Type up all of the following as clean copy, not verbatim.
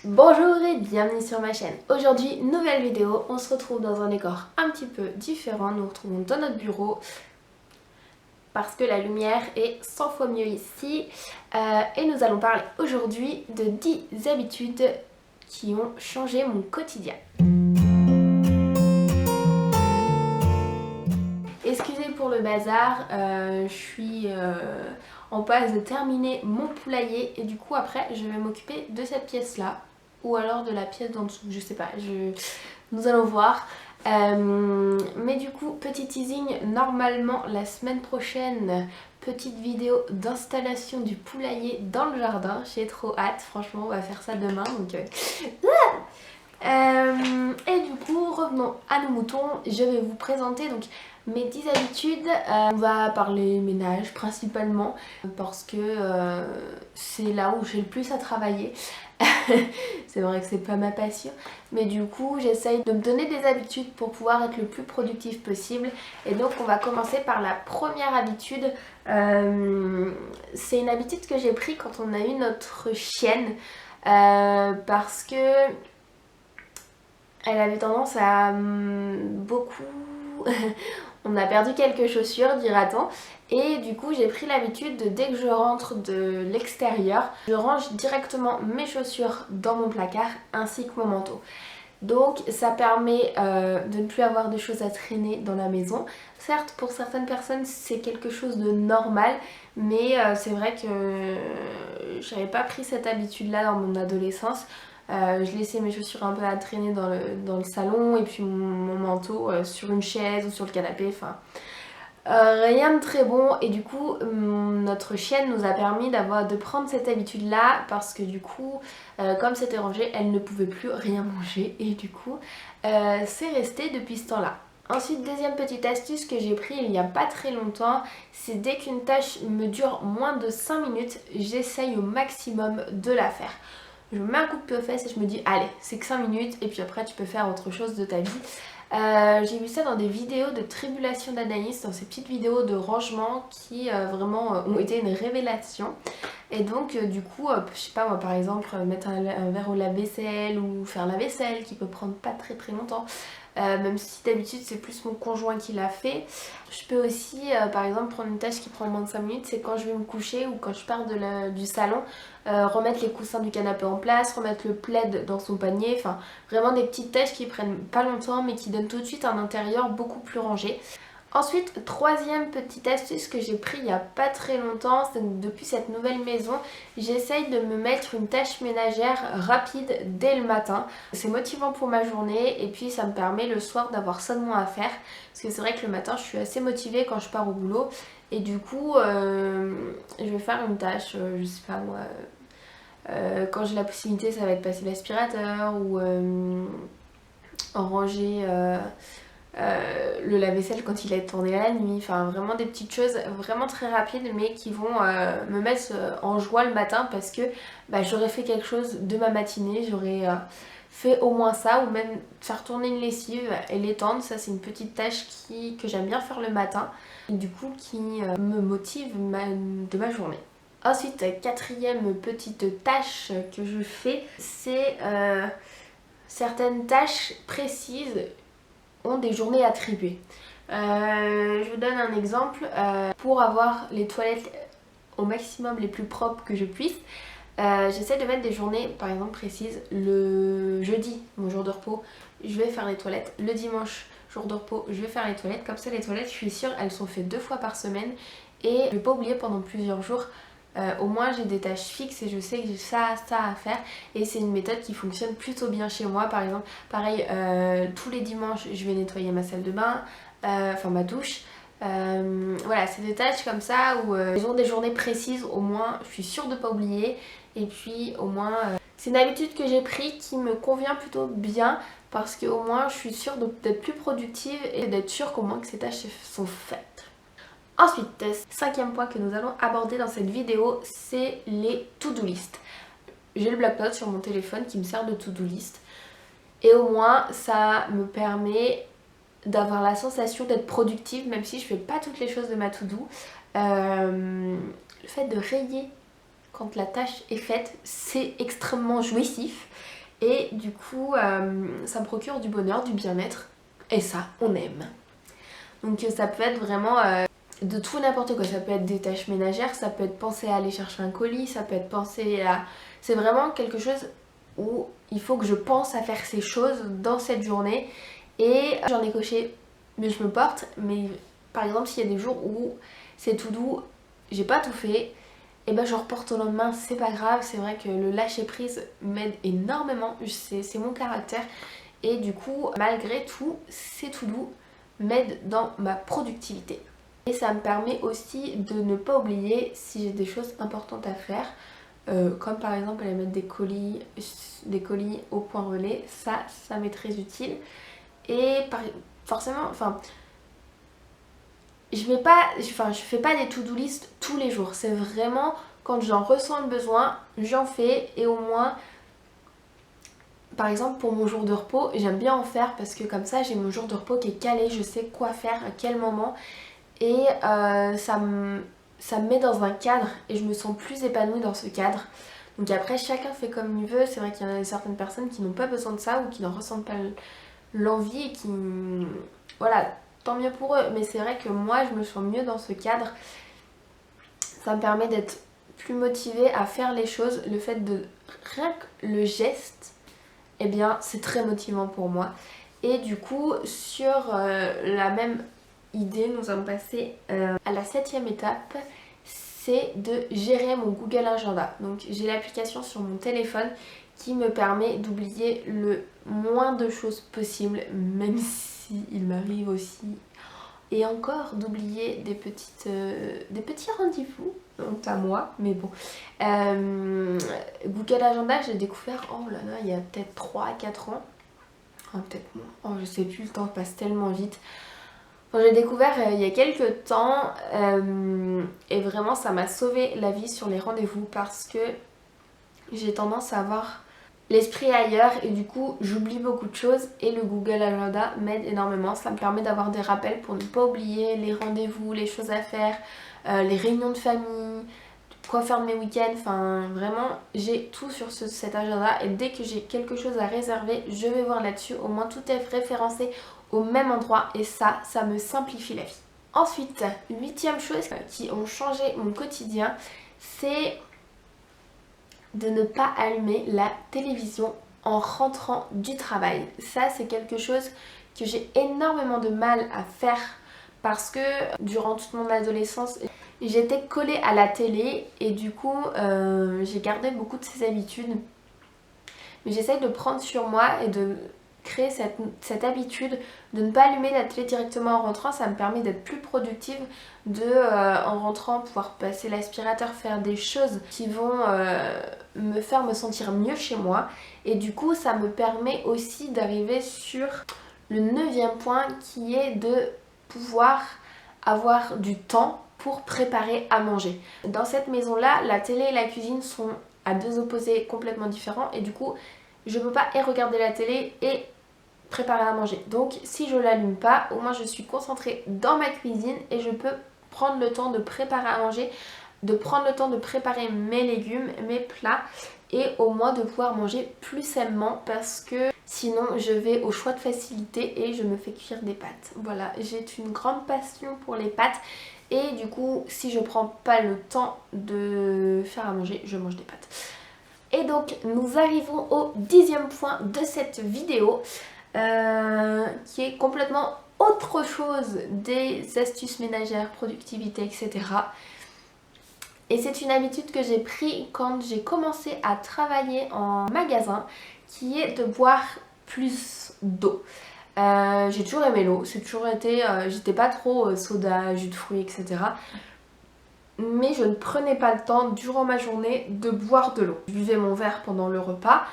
Bonjour et bienvenue sur ma chaîne. Aujourd'hui, nouvelle vidéo, on se retrouve dans un décor un petit peu différent. Nous nous retrouvons dans notre bureau parce que la lumière est 100 fois mieux ici. Et nous allons parler aujourd'hui de 10 habitudes qui ont changé mon quotidien. Excusez pour le bazar, je suis en passe de terminer mon poulailler et du coup après je vais m'occuper de cette pièce là ou alors de la pièce d'en dessous, je sais pas, nous allons voir. Mais du coup, petit teasing, normalement la semaine prochaine, petite vidéo d'installation du poulailler dans le jardin. J'ai trop hâte, franchement on va faire ça demain donc... et du coup, revenons à nos moutons. Je vais vous présenter donc mes 10 habitudes. On va parler ménage principalement parce que c'est là où j'ai le plus à travailler. C'est vrai que c'est pas ma passion, mais du coup j'essaye de me donner des habitudes pour pouvoir être le plus productif possible. Et donc on va commencer par la première habitude. C'est une habitude que j'ai prise quand on a eu notre chienne parce que elle avait tendance à beaucoup... On a perdu quelques chaussures, dira-t-on. Et du coup, j'ai pris l'habitude de, dès que je rentre de l'extérieur, je range directement mes chaussures dans mon placard ainsi que mon manteau. Donc ça permet de ne plus avoir de choses à traîner dans la maison. Certes, pour certaines personnes, c'est quelque chose de normal, mais c'est vrai que j'avais pas pris cette habitude-là dans mon adolescence. Je laissais mes chaussures un peu à traîner dans le salon et puis mon manteau sur une chaise ou sur le canapé, enfin rien de très bon. Et du coup notre chienne nous a permis de prendre cette habitude là parce que du coup comme c'était rangé, elle ne pouvait plus rien manger et du coup c'est resté depuis ce temps là. Ensuite, deuxième petite astuce que j'ai pris il n'y a pas très longtemps, c'est dès qu'une tâche me dure moins de 5 minutes, j'essaye au maximum de la faire. Je me mets un coup de pied aux fesses et je me dis allez, c'est que 5 minutes et puis après tu peux faire autre chose de ta vie. J'ai vu ça dans des vidéos de tribulation d'Anaïs, dans ces petites vidéos de rangement qui vraiment ont été une révélation. Et donc du coup, je sais pas moi par exemple, mettre un verre au lave-vaisselle ou faire la vaisselle qui peut prendre pas très longtemps. Même si d'habitude c'est plus mon conjoint qui l'a fait. Je peux aussi par exemple prendre une tâche qui prend moins de 5 minutes, c'est quand je vais me coucher ou quand je pars du salon, remettre les coussins du canapé en place, remettre le plaid dans son panier, enfin vraiment des petites tâches qui prennent pas longtemps mais qui donnent tout de suite un intérieur beaucoup plus rangé. Ensuite, troisième petite astuce que j'ai pris il n'y a pas très longtemps, c'est que depuis cette nouvelle maison, j'essaye de me mettre une tâche ménagère rapide dès le matin. C'est motivant pour ma journée et puis ça me permet le soir d'avoir ça de moins à faire. Parce que c'est vrai que le matin je suis assez motivée quand je pars au boulot et du coup je vais faire une tâche, je sais pas moi, quand j'ai la possibilité ça va être passer l'aspirateur ou ranger... le lave-vaisselle quand il est tourné la nuit, enfin vraiment des petites choses vraiment très rapides mais qui vont me mettre en joie le matin parce que j'aurais fait quelque chose de ma matinée, j'aurais fait au moins ça ou même faire tourner une lessive et l'étendre, ça c'est une petite tâche que j'aime bien faire le matin et du coup qui me motive de ma journée. Ensuite, quatrième petite tâche que je fais, c'est certaines tâches précises ont des journées attribuées. Je vous donne un exemple. Pour avoir les toilettes au maximum les plus propres que je puisse, j'essaie de mettre des journées par exemple précises. Le jeudi, mon jour de repos, je vais faire les toilettes. Le dimanche, jour de repos, je vais faire les toilettes. Comme ça les toilettes, je suis sûre, elles sont faites 2 fois par semaine et je vais pas oublier pendant plusieurs jours. Au moins j'ai des tâches fixes et je sais que j'ai ça à faire et c'est une méthode qui fonctionne plutôt bien chez moi. Par exemple, pareil, tous les dimanches je vais nettoyer ma salle de bain, enfin ma douche. Voilà, c'est des tâches comme ça où ils ont des journées précises, au moins je suis sûre de ne pas oublier et puis au moins c'est une habitude que j'ai prise qui me convient plutôt bien parce qu'au moins je suis sûre d'être plus productive et d'être sûre qu'au moins que ces tâches sont faites. Ensuite, cinquième point que nous allons aborder dans cette vidéo, c'est les to-do list. J'ai le bloc-notes sur mon téléphone qui me sert de to-do list et au moins ça me permet d'avoir la sensation d'être productive même si je fais pas toutes les choses de ma to-do. Le fait de rayer quand la tâche est faite, c'est extrêmement jouissif. Et du coup, ça me procure du bonheur, du bien-être. Et ça, on aime. Donc ça peut être vraiment de tout n'importe quoi. Ça peut être des tâches ménagères, ça peut être penser à aller chercher un colis, ça peut être penser à... C'est vraiment quelque chose où il faut que je pense à faire ces choses dans cette journée. Et j'en ai coché, mais je me porte. Mais par exemple, s'il y a des jours où c'est tout doux, j'ai pas tout fait, et ben je reporte au lendemain, c'est pas grave. C'est vrai que le lâcher prise m'aide énormément, c'est mon caractère. Et du coup, malgré tout, c'est tout doux m'aide dans ma productivité. Et ça me permet aussi de ne pas oublier si j'ai des choses importantes à faire, comme par exemple aller mettre des colis au point relais, ça m'est très utile. Et forcément, je fais pas des to-do list tous les jours. C'est vraiment quand j'en ressens le besoin, j'en fais. Et au moins, par exemple pour mon jour de repos, j'aime bien en faire parce que comme ça j'ai mon jour de repos qui est calé, je sais quoi faire à quel moment. Et ça me met dans un cadre et je me sens plus épanouie dans ce cadre. Donc après chacun fait comme il veut. C'est vrai qu'il y en a certaines personnes qui n'ont pas besoin de ça ou qui n'en ressentent pas l'envie et qui... Voilà, tant mieux pour eux. Mais c'est vrai que moi je me sens mieux dans ce cadre. Ça me permet d'être plus motivée à faire les choses. Le fait de... Rien que le geste, eh bien c'est très motivant pour moi. Et du coup sur la même idée, nous allons passer à la 7e étape, c'est de gérer mon Google Agenda. Donc j'ai l'application sur mon téléphone qui me permet d'oublier le moins de choses possible, même si il m'arrive aussi et encore d'oublier des petits rendez-vous, honte à moi, mais bon. Google Agenda, j'ai découvert, oh là là, il y a peut-être 3 à 4 ans, peut-être moins, oh je sais plus, le temps passe tellement vite. Enfin, j'ai découvert il y a quelques temps et vraiment ça m'a sauvé la vie sur les rendez-vous parce que j'ai tendance à avoir l'esprit ailleurs et du coup j'oublie beaucoup de choses et le Google Agenda m'aide énormément. Ça me permet d'avoir des rappels pour ne pas oublier les rendez-vous, les choses à faire, les réunions de famille, quoi faire de mes week-ends, enfin vraiment j'ai tout sur cet agenda et dès que j'ai quelque chose à réserver je vais voir là-dessus, au moins tout est référencé au même endroit et ça me simplifie la vie. Ensuite, 8e chose qui ont changé mon quotidien, c'est de ne pas allumer la télévision en rentrant du travail. Ça c'est quelque chose que j'ai énormément de mal à faire parce que durant toute mon adolescence j'étais collée à la télé et du coup j'ai gardé beaucoup de ces habitudes. Mais j'essaye de prendre sur moi et de créer cette habitude de ne pas allumer la télé directement en rentrant. Ça me permet d'être plus productive, en rentrant pouvoir passer l'aspirateur, faire des choses qui vont me faire me sentir mieux chez moi. Et du coup ça me permet aussi d'arriver sur le 9e point qui est de pouvoir avoir du temps pour préparer à manger. Dans cette maison là, la télé et la cuisine sont à deux opposés complètement différents et du coup je peux pas et regarder la télé et préparer à manger. Donc si je l'allume pas, au moins je suis concentrée dans ma cuisine et je peux prendre le temps de préparer à manger, de prendre le temps de préparer mes légumes, mes plats et au moins de pouvoir manger plus sainement parce que sinon je vais au choix de facilité et je me fais cuire des pâtes. Voilà, j'ai une grande passion pour les pâtes et du coup si je prends pas le temps de faire à manger, je mange des pâtes. Et donc nous arrivons au 10e point de cette vidéo qui est complètement autre chose des astuces ménagères, productivité, etc. Et c'est une habitude que j'ai pris quand j'ai commencé à travailler en magasin qui est de boire plus d'eau. J'ai toujours aimé l'eau, c'est toujours été, j'étais pas trop soda, jus de fruits, etc. Mais je ne prenais pas le temps durant ma journée de boire de l'eau. Je buvais mon verre pendant le repas,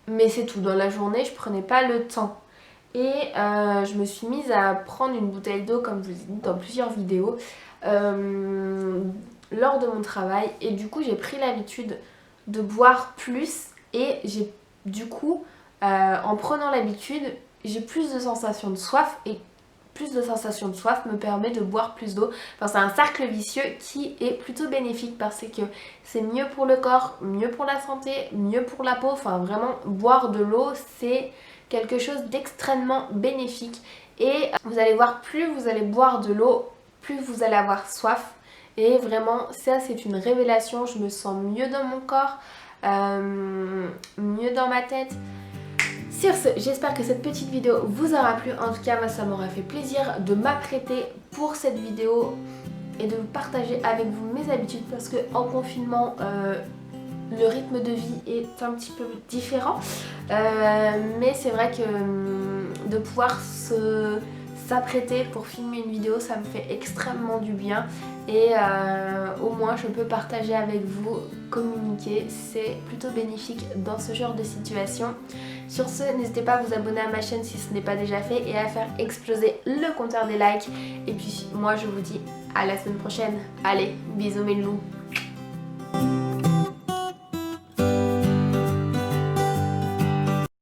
mais c'est tout. Dans la journée, je prenais pas le temps. Et je me suis mise à prendre une bouteille d'eau, comme je vous ai dit dans plusieurs vidéos, lors de mon travail. Et du coup, j'ai pris l'habitude de boire plus. Et j'ai du coup, en prenant l'habitude, j'ai plus de sensation de soif. Et plus de sensation de soif me permet de boire plus d'eau. Enfin, c'est un cercle vicieux qui est plutôt bénéfique parce que c'est mieux pour le corps, mieux pour la santé, mieux pour la peau. Enfin, vraiment, boire de l'eau, c'est quelque chose d'extrêmement bénéfique. Et vous allez voir, plus vous allez boire de l'eau, plus vous allez avoir soif. Et vraiment, ça c'est une révélation. Je me sens mieux dans mon corps, mieux dans ma tête. Sur ce, j'espère que cette petite vidéo vous aura plu. En tout cas, moi ça m'aura fait plaisir de m'apprêter pour cette vidéo et de partager avec vous mes habitudes parce que en confinement, le rythme de vie est un petit peu différent. Mais c'est vrai que de pouvoir s'apprêter pour filmer une vidéo, ça me fait extrêmement du bien. Et au moins je peux partager avec vous, communiquer, c'est plutôt bénéfique dans ce genre de situation. Sur ce, n'hésitez pas à vous abonner à ma chaîne si ce n'est pas déjà fait et à faire exploser le compteur des likes. Et puis moi je vous dis à la semaine prochaine. Allez, bisous mes loups.